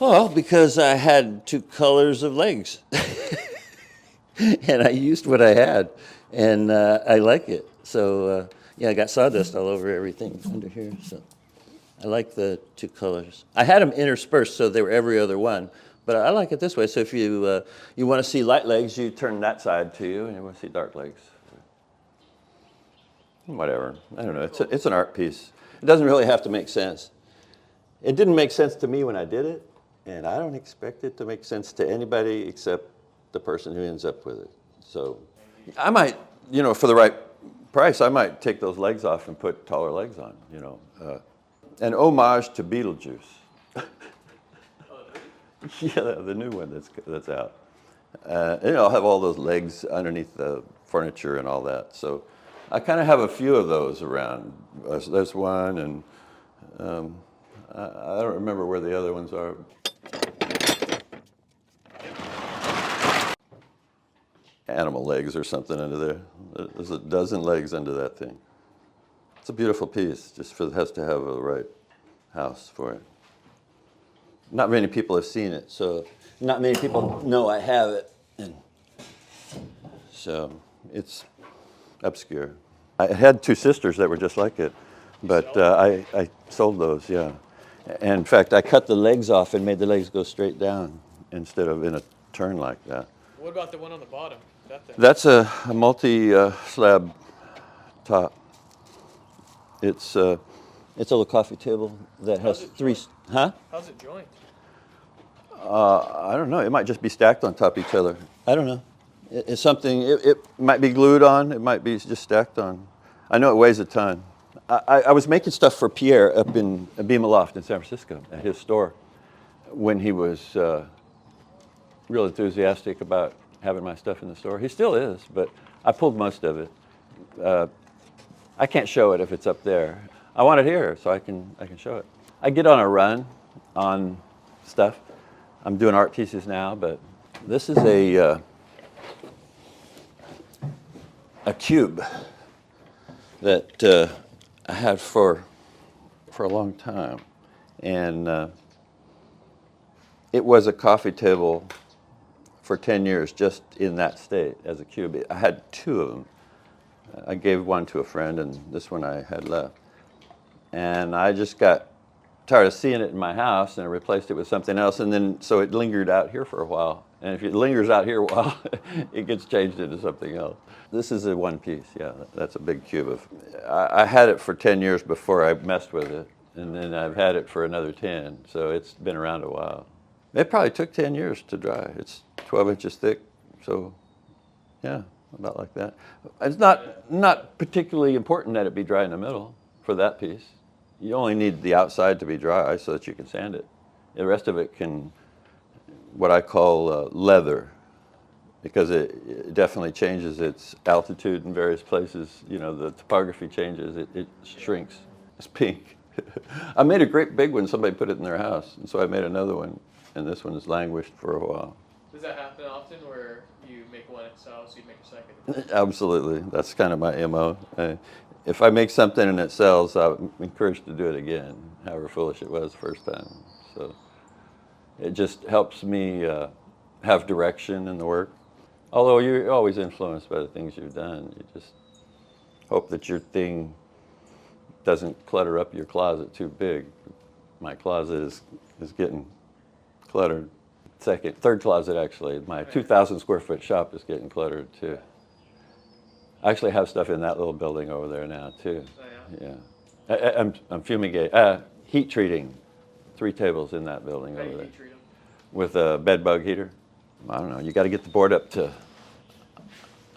Well, because I had two colors of legs, and I used what I had, and I like it. So yeah, I got sawdust all over everything under here. So I like the two colors. I had them interspersed, so they were every other one. But I like it this way. So if you want to see light legs, you turn that side to you, and you want to see dark legs. Whatever. I don't know. It's an art piece. It doesn't really have to make sense. It didn't make sense to me when I did it, and I don't expect it to make sense to anybody except the person who ends up with it. So I might, for the right price, I might take those legs off and put taller legs on, An homage to Beetlejuice. Yeah, the new one that's out. And I'll have all those legs underneath the furniture and all that. So I kind of have a few of those around. There's one, and I don't remember where the other ones are. Animal legs or something under there. There's a dozen legs under that thing. It's a beautiful piece, just has to have a right house for it. Not many people have seen it, so not many people know I have it. And so it's obscure. I had two sisters that were just like it, but I sold those, yeah. And in fact, I cut the legs off and made the legs go straight down instead of in a turn like that. What about the one on the bottom? That's a multi-slab top. It's a little coffee table that has three. Huh? How's it joined? I don't know. It might just be stacked on top of each other. I don't know. It's something. It might be glued on. It might be just stacked on. I know it weighs a ton. I was making stuff for Pierre up in Beam Aloft in San Francisco at his store when he was real enthusiastic about having my stuff in the store. He still is, but I pulled most of it. I can't show it if it's up there. I want it here so I can show it. I get on a run on stuff. I'm doing art pieces now, but this is a cube that I had for a long time, and it was a coffee table for 10 years just in that state as a cube. I had two of them. I gave one to a friend, and this one I had left. And I just got tired of seeing it in my house, and I replaced it with something else, and then so it lingered out here for a while. And if it lingers out here a while, it gets changed into something else. This is a one piece, yeah, that's a big cube. I had it for 10 years before I messed with it, and then I've had it for another 10, so it's been around a while. It probably took 10 years to dry. It's 12 inches thick, so yeah, about like that. It's not particularly important that it be dry in the middle for that piece. You only need the outside to be dry so that you can sand it. The rest of it can, what I call leather, because it definitely changes its altitude in various places. The topography changes, it shrinks. It's pink. I made a great big one, somebody put it in their house, and so I made another one. And this one has languished for a while. Does that happen often where you make one at so you make a second? Absolutely. That's kind of my MO. If I make something and it sells, I'm encouraged to do it again, however foolish it was the first time. So it just helps me have direction in the work. Although you're always influenced by the things you've done. You just hope that your thing doesn't clutter up your closet too big. My closet is getting cluttered. Third closet actually. My 2,000 square foot shop is getting cluttered too. I actually have stuff in that little building over there now too. Oh, yeah. I'm fumigating, heat treating 3 tables in that building over there. Treat them? With a bed bug heater. I don't know, you got to get the board up to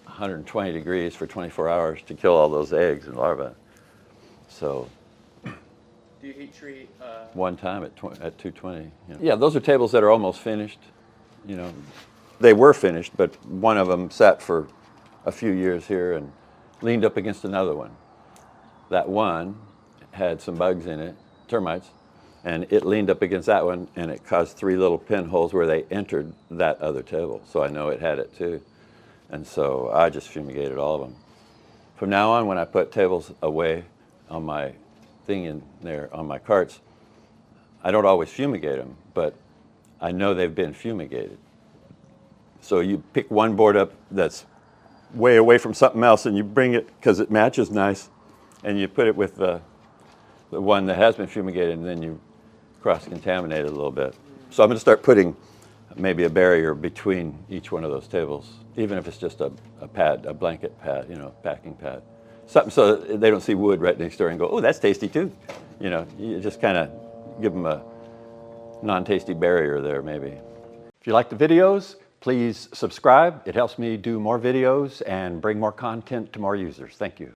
120 degrees for 24 hours to kill all those eggs and larvae. So. Do you heat treat? One time at 220. Yeah, those are tables that are almost finished. They were finished, but one of them sat for a few years here and leaned up against another one. That one had some bugs in it, termites, and it leaned up against that one, and it caused 3 little pinholes where they entered that other table. So I know it had it too. And so I just fumigated all of them. From now on, when I put tables away on my thing in there on my carts, I don't always fumigate them, but I know they've been fumigated. So you pick one board up that's way away from something else, and you bring it, because it matches nice, and you put it with the one that has been fumigated, and then you cross-contaminate it a little bit. So I'm going to start putting maybe a barrier between each one of those tables, even if it's just a pad, a blanket pad, packing pad. Something so that they don't see wood right next door and go, oh, that's tasty too. You just kind of give them a non-tasty barrier there maybe. If you like the videos, please subscribe. It helps me do more videos and bring more content to more users. Thank you.